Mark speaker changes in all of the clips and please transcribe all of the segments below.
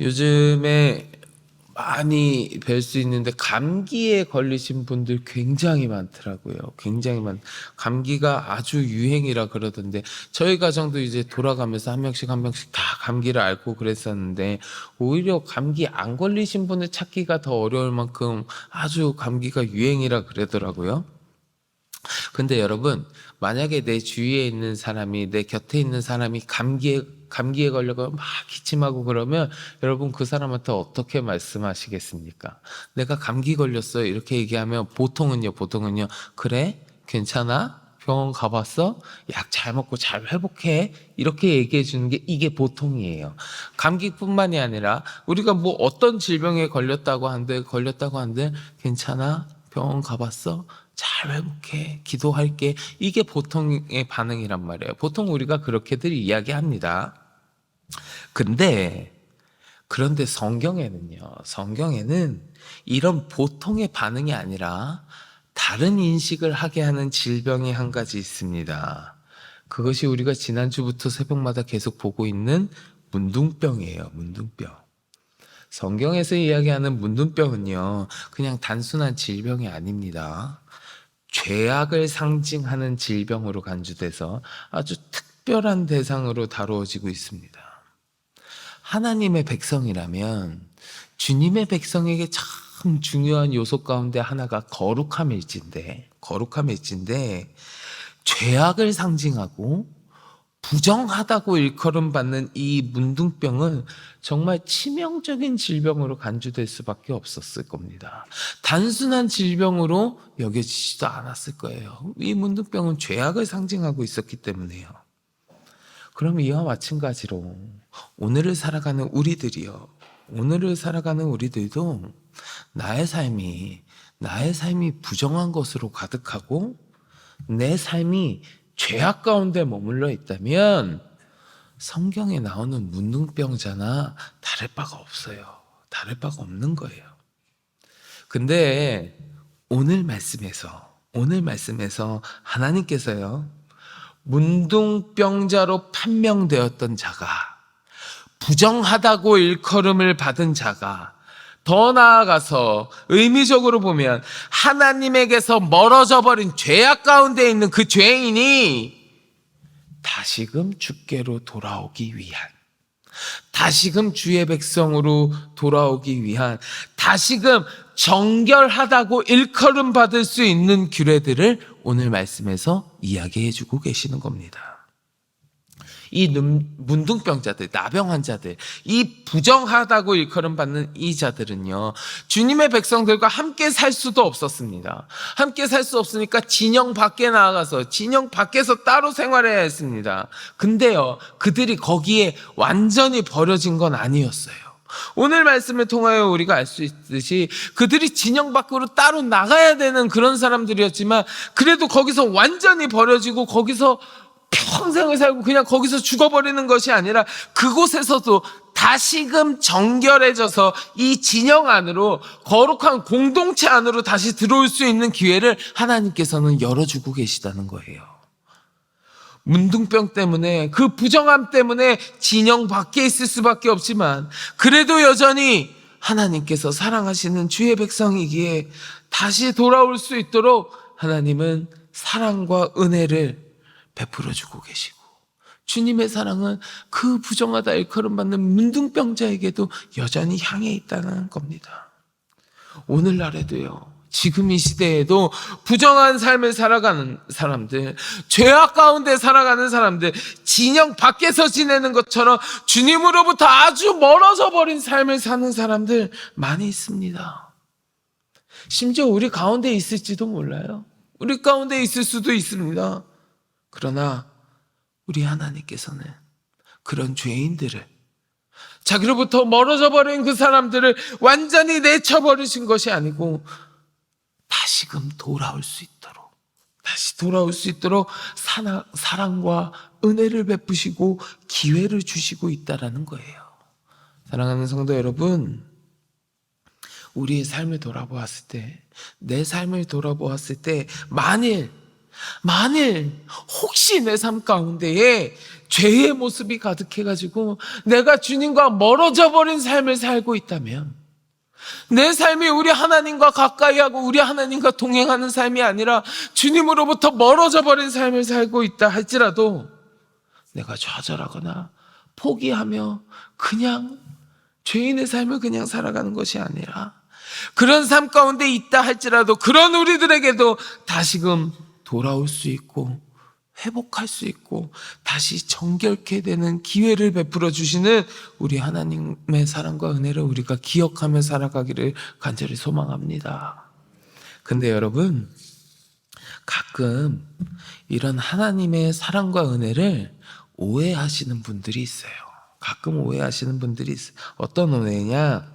Speaker 1: 요즘에 많이 뵐 수 있는데 감기에 걸리신 분들 굉장히 많더라고요. 감기가 아주 유행이라 그러던데 저희 가정도 이제 돌아가면서 한 명씩 한 명씩 다 감기를 앓고 그랬었는데 오히려 감기 안 걸리신 분을 찾기가 더 어려울 만큼 아주 감기가 유행이라 그러더라고요. 근데 여러분, 만약에 내 주위에 있는 사람이, 내 곁에 있는 사람이 감기에 걸려서 막 기침하고 그러면 여러분 그 사람한테 어떻게 말씀하시겠습니까? 내가 감기 걸렸어요. 이렇게 얘기하면 보통은요, 그래? 괜찮아? 병원 가봤어? 약 잘 먹고 잘 회복해. 이렇게 얘기해 주는 게 이게 보통이에요. 감기뿐만이 아니라 우리가 뭐 어떤 질병에 걸렸다고 한들 괜찮아? 병원 가봤어? 잘 회복해. 기도할게. 이게 보통의 반응이란 말이에요. 보통 우리가 그렇게들 이야기합니다. 그런데 성경에는 이런 보통의 반응이 아니라 다른 인식을 하게 하는 질병이 한 가지 있습니다. 그것이 우리가 지난주부터 새벽마다 계속 보고 있는 문둥병이에요. 문둥병. 성경에서 이야기하는 문둥병은요, 그냥 단순한 질병이 아닙니다. 죄악을 상징하는 질병으로 간주돼서 아주 특별한 대상으로 다루어지고 있습니다. 하나님의 백성이라면 주님의 백성에게 참 중요한 요소 가운데 하나가 거룩함일진데 죄악을 상징하고 부정하다고 일컬음받는 이 문둥병은 정말 치명적인 질병으로 간주될 수밖에 없었을 겁니다. 단순한 질병으로 여겨지지도 않았을 거예요. 이 문둥병은 죄악을 상징하고 있었기 때문에요. 그럼 이와 마찬가지로 오늘을 살아가는 우리들도 나의 삶이 부정한 것으로 가득하고 내 삶이 죄악 가운데 머물러 있다면 성경에 나오는 문둥병자나 다를 바가 없어요. 다를 바가 없는 거예요. 근데 오늘 말씀에서 하나님께서요, 문둥병자로 판명되었던 자가, 부정하다고 일컬음을 받은 자가, 더 나아가서 의미적으로 보면 하나님에게서 멀어져 버린 죄악 가운데 있는 그 죄인이 다시금 주께로 돌아오기 위한, 다시금 주의 백성으로 돌아오기 위한, 다시금 정결하다고 일컬음 받을 수 있는 규례들을 오늘 말씀에서 이야기해 주고 계시는 겁니다. 이 문둥병자들, 나병 환자들, 이 부정하다고 일컬음 받는 이 자들은요, 주님의 백성들과 함께 살 수도 없었습니다. 함께 살 수 없으니까 진영 밖에 나가서 진영 밖에서 따로 생활해야 했습니다. 근데요, 그들이 거기에 완전히 버려진 건 아니었어요. 오늘 말씀을 통하여 우리가 알 수 있듯이 그들이 진영 밖으로 따로 나가야 되는 그런 사람들이었지만 그래도 거기서 완전히 버려지고 거기서 평생을 살고 그냥 거기서 죽어버리는 것이 아니라 그곳에서도 다시금 정결해져서 이 진영 안으로, 거룩한 공동체 안으로 다시 들어올 수 있는 기회를 하나님께서는 열어주고 계시다는 거예요. 문둥병 때문에, 그 부정함 때문에 진영 밖에 있을 수밖에 없지만 그래도 여전히 하나님께서 사랑하시는 주의 백성이기에 다시 돌아올 수 있도록 하나님은 사랑과 은혜를 베풀어주고 계시고, 주님의 사랑은 그 부정하다 일컬음받는 문둥병자에게도 여전히 향해 있다는 겁니다. 오늘날에도요, 지금 이 시대에도 부정한 삶을 살아가는 사람들, 죄악 가운데 살아가는 사람들, 진영 밖에서 지내는 것처럼 주님으로부터 아주 멀어져 버린 삶을 사는 사람들 많이 있습니다. 심지어 우리 가운데 있을지도 몰라요. 우리 가운데 있을 수도 있습니다. 그러나 우리 하나님께서는 그런 죄인들을, 자기로부터 멀어져 버린 그 사람들을 완전히 내쳐버리신 것이 아니고 다시금 다시 돌아올 수 있도록 사랑과 은혜를 베푸시고 기회를 주시고 있다라는 거예요. 사랑하는 성도 여러분, 우리의 삶을 돌아보았을 때, 내 삶을 돌아보았을 때 만일 만일 혹시 내 삶 가운데에 죄의 모습이 가득해가지고 내가 주님과 멀어져 버린 삶을 살고 있다면, 내 삶이 우리 하나님과 가까이 하고 우리 하나님과 동행하는 삶이 아니라 주님으로부터 멀어져 버린 삶을 살고 있다 할지라도 내가 좌절하거나 포기하며 그냥 죄인의 삶을 그냥 살아가는 것이 아니라, 그런 삶 가운데 있다 할지라도 그런 우리들에게도 다시금 돌아올 수 있고 회복할 수 있고 다시 정결케 되는 기회를 베풀어 주시는 우리 하나님의 사랑과 은혜를 우리가 기억하며 살아가기를 간절히 소망합니다. 근데 여러분, 가끔 이런 하나님의 사랑과 은혜를 오해하시는 분들이 있어요. 가끔 오해하시는 분들이 있어요. 어떤 오해냐?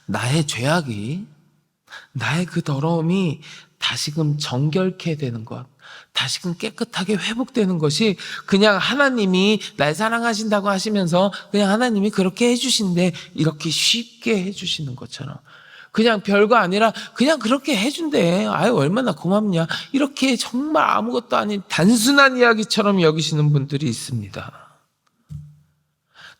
Speaker 1: 나의 죄악이, 나의 그 더러움이 다시금 정결케 되는 것, 다시금 깨끗하게 회복되는 것이 그냥 하나님이 날 사랑하신다고 하시면서 그냥 하나님이 그렇게 해주신대, 이렇게 쉽게 해주시는 것처럼, 그냥 별거 아니라 그냥 그렇게 해준대, 아유 얼마나 고맙냐, 이렇게 정말 아무것도 아닌 단순한 이야기처럼 여기시는 분들이 있습니다.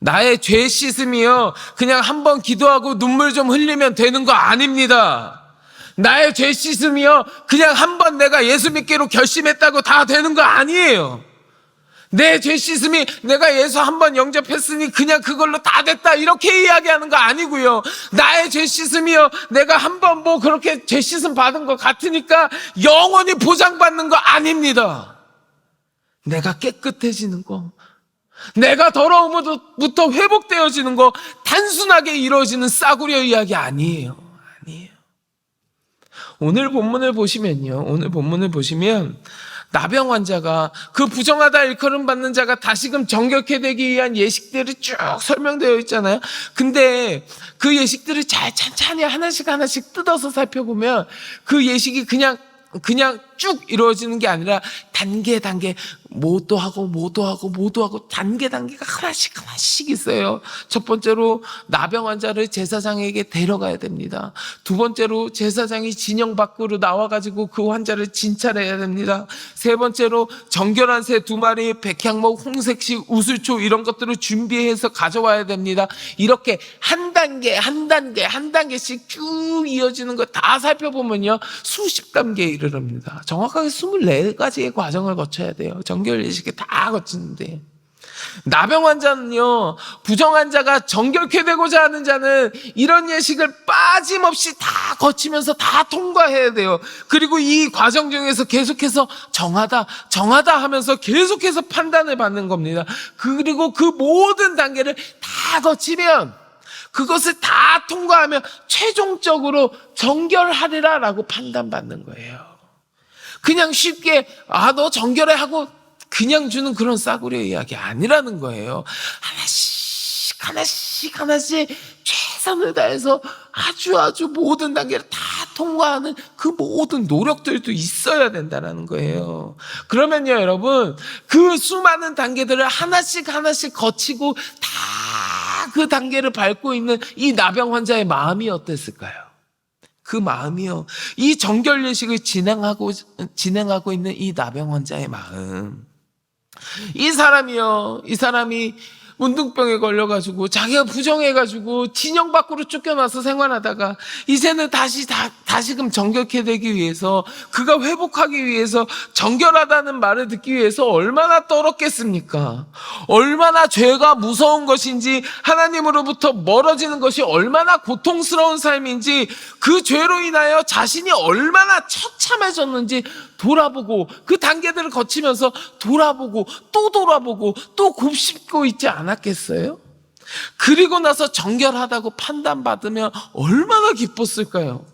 Speaker 1: 나의 죄 씻음이요, 그냥 한번 기도하고 눈물 좀 흘리면 되는 거 아닙니다. 나의 죄 씻음이요, 그냥 한번 내가 예수 믿기로 결심했다고 다 되는 거 아니에요. 내 죄 씻음이 내가 예수 한번 영접했으니 그냥 그걸로 다 됐다, 이렇게 이야기하는 거 아니고요. 나의 죄 씻음이요, 내가 한번 뭐 그렇게 죄 씻음 받은 것 같으니까 영원히 보장받는 거 아닙니다. 내가 깨끗해지는 거, 내가 더러움부터 회복되어지는 거 단순하게 이루어지는 싸구려 이야기 아니에요. 아니에요. 오늘 본문을 보시면 나병 환자가, 그 부정하다 일컬음 받는 자가 다시금 정결케 되기 위한 예식들이 쭉 설명되어 있잖아요. 근데 그 예식들을 잘 찬찬히 하나씩 뜯어서 살펴보면 그 예식이 그냥 쭉 이루어지는 게 아니라 단계 뭐도 하고 단계가 하나씩 있어요. 첫 번째로 나병 환자를 제사장에게 데려가야 됩니다. 두 번째로 제사장이 진영 밖으로 나와가지고 그 환자를 진찰해야 됩니다. 세 번째로 정결한 새 2마리, 백향목, 홍색시, 우슬초 이런 것들을 준비해서 가져와야 됩니다. 이렇게 한 단계씩 쭉 이어지는 거 다 살펴보면요, 수십 단계에 이르릅니다. 정확하게 24가지의 과정을 거쳐야 돼요. 정결 예식에 다 거치는데, 나병 환자는요, 부정 환자가 정결케 되고자 하는 자는 이런 예식을 빠짐없이 다 거치면서 다 통과해야 돼요. 그리고 이 과정 중에서 계속해서 정하다 하면서 계속해서 판단을 받는 겁니다. 그리고 그 모든 단계를 다 거치면, 그것을 다 통과하면 최종적으로 정결하리라라고 판단받는 거예요. 그냥 쉽게 너 정결해 하고 그냥 주는 그런 싸구려 이야기 아니라는 거예요. 하나씩 최선을 다해서 아주 모든 단계를 다 통과하는 그 모든 노력들도 있어야 된다는 거예요. 그러면요, 여러분, 그 수많은 단계들을 하나씩 거치고 다 그 단계를 밟고 있는 이 나병 환자의 마음이 어땠을까요? 그 마음이요, 이 정결 예식을 진행하고 있는 이 나병 환자의 마음, 이 사람이 문둥병에 걸려가지고 자기가 부정해가지고 진영 밖으로 쫓겨나서 생활하다가 이제는 다시금 정결케 되기 위해서, 그가 회복하기 위해서, 정결하다는 말을 듣기 위해서 얼마나 떨었겠습니까? 얼마나 죄가 무서운 것인지, 하나님으로부터 멀어지는 것이 얼마나 고통스러운 삶인지, 그 죄로 인하여 자신이 얼마나 처참해졌는지 돌아보고, 그 단계들을 거치면서 돌아보고 또 곱씹고 있지 않았겠어요? 그리고 나서 정결하다고 판단받으면 얼마나 기뻤을까요?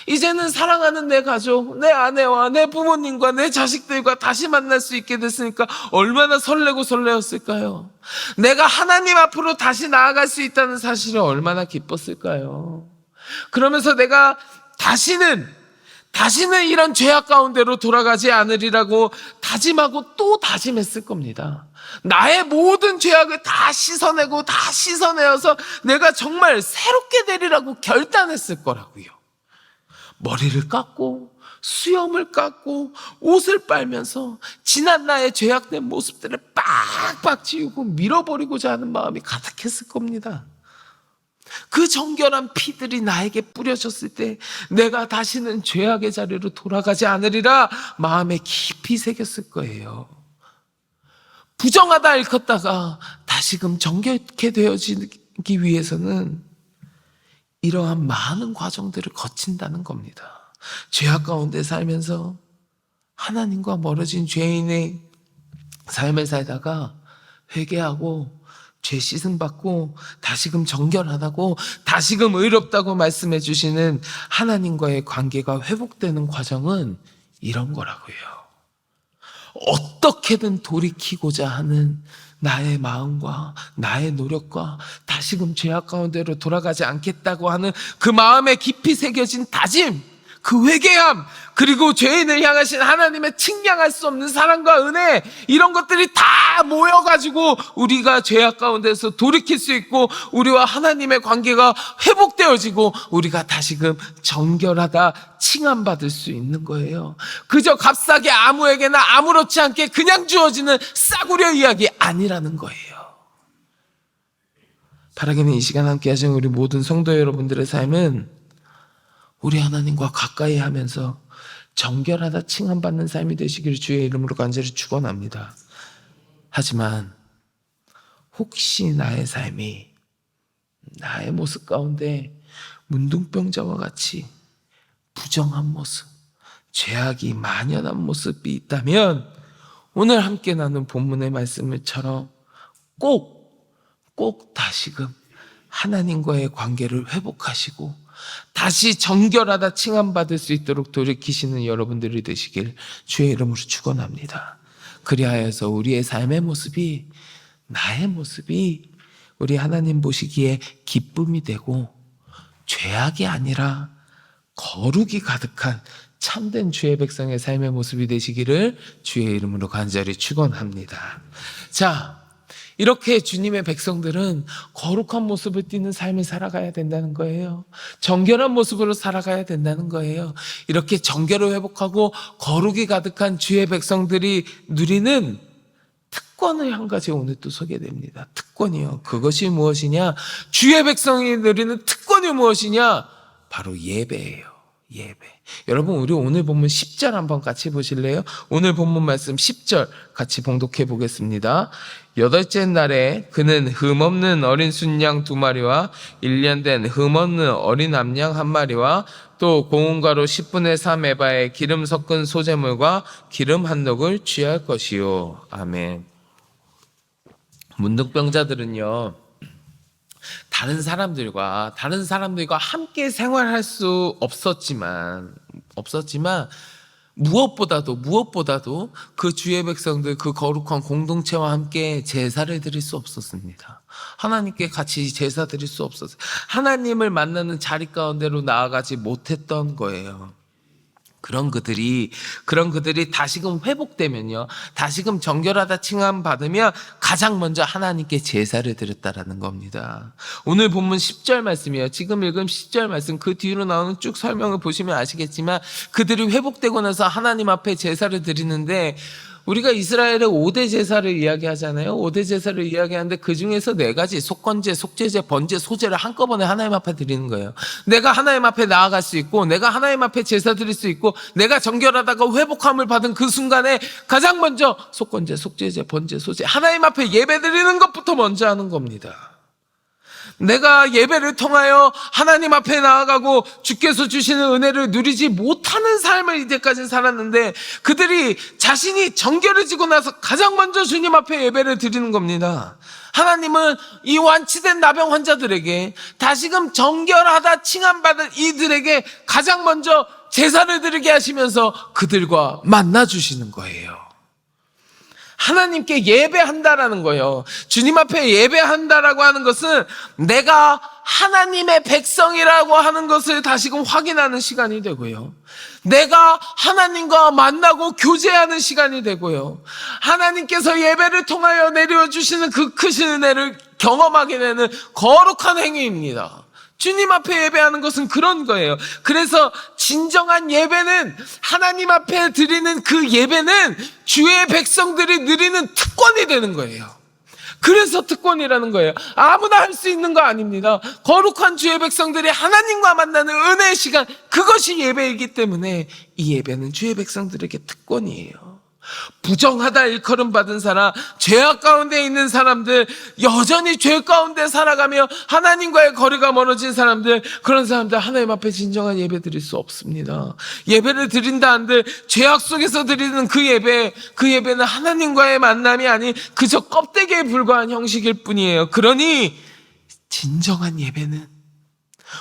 Speaker 1: 이제는 사랑하는 내 가족, 내 아내와 내 부모님과 내 자식들과 다시 만날 수 있게 됐으니까 얼마나 설레었을까요? 내가 하나님 앞으로 다시 나아갈 수 있다는 사실을 얼마나 기뻤을까요? 그러면서 내가 다시는 이런 죄악 가운데로 돌아가지 않으리라고 다짐하고 또 다짐했을 겁니다. 나의 모든 죄악을 다 씻어내어서 내가 정말 새롭게 되리라고 결단했을 거라고요. 머리를 깎고 수염을 깎고 옷을 빨면서 지난 나의 죄악된 모습들을 빡빡 지우고 밀어버리고자 하는 마음이 가득했을 겁니다. 그 정결한 피들이 나에게 뿌려졌을 때 내가 다시는 죄악의 자리로 돌아가지 않으리라 마음에 깊이 새겼을 거예요. 부정하다 일컫다가 다시금 정결케 되어지기 위해서는 이러한 많은 과정들을 거친다는 겁니다. 죄악 가운데 살면서 하나님과 멀어진 죄인의 삶을 살다가 회개하고 죄 씻음 받고 다시금 정결하다고 다시금 의롭다고 말씀해 주시는 하나님과의 관계가 회복되는 과정은 이런 거라고요. 어떻게든 돌이키고자 하는 나의 마음과 나의 노력과 다시금 죄악 가운데로 돌아가지 않겠다고 하는 그 마음에 깊이 새겨진 다짐, 그 회개함, 그리고 죄인을 향하신 하나님의 측량할 수 없는 사랑과 은혜, 이런 것들이 다 모여가지고 우리가 죄악 가운데서 돌이킬 수 있고 우리와 하나님의 관계가 회복되어지고 우리가 다시금 정결하다 칭함받을 수 있는 거예요. 그저 값싸게 아무에게나 아무렇지 않게 그냥 주어지는 싸구려 이야기 아니라는 거예요. 바라기는 이 시간 함께 하신 우리 모든 성도 여러분들의 삶은 우리 하나님과 가까이 하면서 정결하다 칭함받는 삶이 되시기를 주의 이름으로 간절히 축원합니다. 하지만 혹시 나의 삶이 나의 모습 가운데 문둥병자와 같이 부정한 모습, 죄악이 만연한 모습이 있다면 오늘 함께 나눈 본문의 말씀처럼 꼭 다시금 하나님과의 관계를 회복하시고 다시 정결하다 칭함받을 수 있도록 돌이키시는 여러분들이 되시길 주의 이름으로 축원합니다. 그리하여서 우리의 삶의 모습이, 나의 모습이 우리 하나님 보시기에 기쁨이 되고 죄악이 아니라 거룩이 가득한 참된 주의 백성의 삶의 모습이 되시기를 주의 이름으로 간절히 축원합니다. 자, 이렇게 주님의 백성들은 거룩한 모습을 띠는 삶을 살아가야 된다는 거예요. 정결한 모습으로 살아가야 된다는 거예요. 이렇게 정결을 회복하고 거룩이 가득한 주의 백성들이 누리는 특권을 한 가지 오늘 또 소개됩니다. 특권이요. 그것이 무엇이냐? 주의 백성이 누리는 특권이 무엇이냐? 바로 예배예요. 예배. 여러분, 우리 오늘 본문 10절 한번 같이 보실래요? 오늘 본문 말씀 10절 같이 봉독해 보겠습니다. 8째 날에 그는 흠없는 어린 순양 2마리와 1년 된 흠없는 어린 암양 1마리와 또 고운가루 10분의 3 에바의 기름 섞은 소재물과 기름 한 녹을 취할 것이요. 아멘. 문둥병자들은요, 다른 사람들과 함께 생활할 수 없었지만 무엇보다도 그 주의 백성들, 그 거룩한 공동체와 함께 제사를 드릴 수 없었습니다. 하나님께 같이 제사 드릴 수 없었어요. 하나님을 만나는 자리 가운데로 나아가지 못했던 거예요. 그런 그들이 다시금 회복되면요, 다시금 정결하다 칭함받으면 가장 먼저 하나님께 제사를 드렸다라는 겁니다. 오늘 본문 10절 말씀이에요. 지금 읽은 10절 말씀, 그 뒤로 나오는 쭉 설명을 보시면 아시겠지만 그들이 회복되고 나서 하나님 앞에 제사를 드리는데, 우리가 이스라엘의 5대 제사를 이야기하잖아요. 5대 제사를 이야기하는데 그 중에서 4가지, 속건제, 속죄제, 번제, 소제를 한꺼번에 하나님 앞에 드리는 거예요. 내가 하나님 앞에 나아갈 수 있고, 내가 하나님 앞에 제사 드릴 수 있고, 내가 정결하다가 회복함을 받은 그 순간에 가장 먼저 속건제, 속죄제, 번제, 소제, 하나님 앞에 예배 드리는 것부터 먼저 하는 겁니다. 내가 예배를 통하여 하나님 앞에 나아가고 주께서 주시는 은혜를 누리지 못하는 삶을 이제까지 살았는데, 그들이 자신이 정결해지고 나서 가장 먼저 주님 앞에 예배를 드리는 겁니다. 하나님은 이 완치된 나병 환자들에게, 다시금 정결하다 칭함받은 이들에게 가장 먼저 제사를 드리게 하시면서 그들과 만나 주시는 거예요. 하나님께 예배한다라는 거예요. 주님 앞에 예배한다라고 하는 것은 내가 하나님의 백성이라고 하는 것을 다시금 확인하는 시간이 되고요, 내가 하나님과 만나고 교제하는 시간이 되고요, 하나님께서 예배를 통하여 내려주시는 그 크신 은혜를 경험하게 되는 거룩한 행위입니다. 주님 앞에 예배하는 것은 그런 거예요. 그래서 진정한 예배는, 하나님 앞에 드리는 그 예배는 주의 백성들이 누리는 특권이 되는 거예요. 그래서 특권이라는 거예요. 아무나 할 수 있는 거 아닙니다. 거룩한 주의 백성들이 하나님과 만나는 은혜의 시간, 그것이 예배이기 때문에 이 예배는 주의 백성들에게 특권이에요. 부정하다 일컬음 받은 사람, 죄악 가운데 있는 사람들, 여전히 죄 가운데 살아가며 하나님과의 거리가 멀어진 사람들, 그런 사람들 하나님 앞에 진정한 예배 드릴 수 없습니다. 예배를 드린다 한들 죄악 속에서 드리는 그 예배는 하나님과의 만남이 아닌 그저 껍데기에 불과한 형식일 뿐이에요. 그러니 진정한 예배는,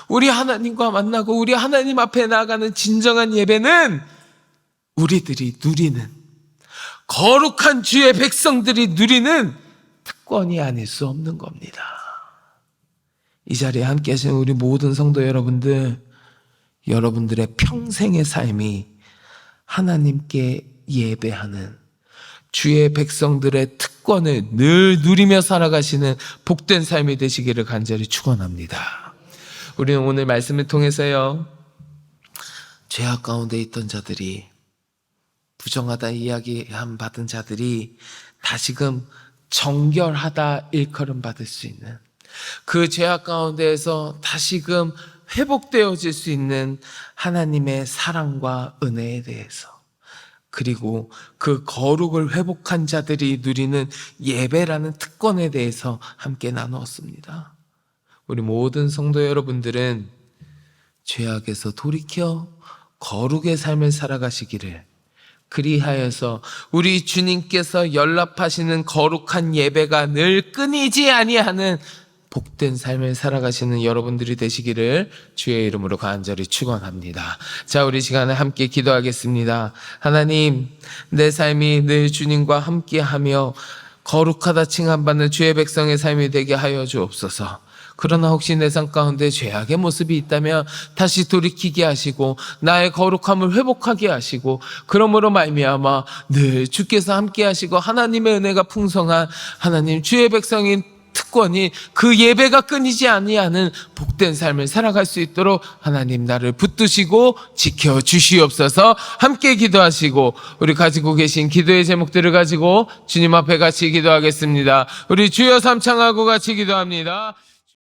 Speaker 1: 우리 하나님과 만나고 우리 하나님 앞에 나아가는 진정한 예배는 우리들이 누리는, 거룩한 주의 백성들이 누리는 특권이 아닐 수 없는 겁니다. 이 자리에 함께 하시는 우리 모든 성도 여러분들, 여러분들의 평생의 삶이 하나님께 예배하는 주의 백성들의 특권을 늘 누리며 살아가시는 복된 삶이 되시기를 간절히 축원합니다. 우리는 오늘 말씀을 통해서요, 죄악 가운데 있던 자들이, 부정하다 이야기함 받은 자들이 다시금 정결하다 일컬음 받을 수 있는, 그 죄악 가운데에서 다시금 회복되어질 수 있는 하나님의 사랑과 은혜에 대해서, 그리고 그 거룩을 회복한 자들이 누리는 예배라는 특권에 대해서 함께 나누었습니다. 우리 모든 성도 여러분들은 죄악에서 돌이켜 거룩의 삶을 살아가시기를, 그리하여서 우리 주님께서 연락하시는 거룩한 예배가 늘 끊이지 아니하는 복된 삶을 살아가시는 여러분들이 되시기를 주의 이름으로 간절히 축원합니다. 자, 우리 시간에 함께 기도하겠습니다. 하나님, 내 삶이 늘 주님과 함께하며 거룩하다 칭함받는 주의 백성의 삶이 되게 하여 주옵소서. 그러나 혹시 내 삶 가운데 죄악의 모습이 있다면 다시 돌이키게 하시고 나의 거룩함을 회복하게 하시고, 그러므로 말미암아 늘 주께서 함께 하시고 하나님의 은혜가 풍성한 하나님 주의 백성인 특권이, 그 예배가 끊이지 아니하는 복된 삶을 살아갈 수 있도록 하나님 나를 붙드시고 지켜주시옵소서. 함께 기도하시고 우리 가지고 계신 기도의 제목들을 가지고 주님 앞에 같이 기도하겠습니다. 우리 주여 삼창하고 같이 기도합니다.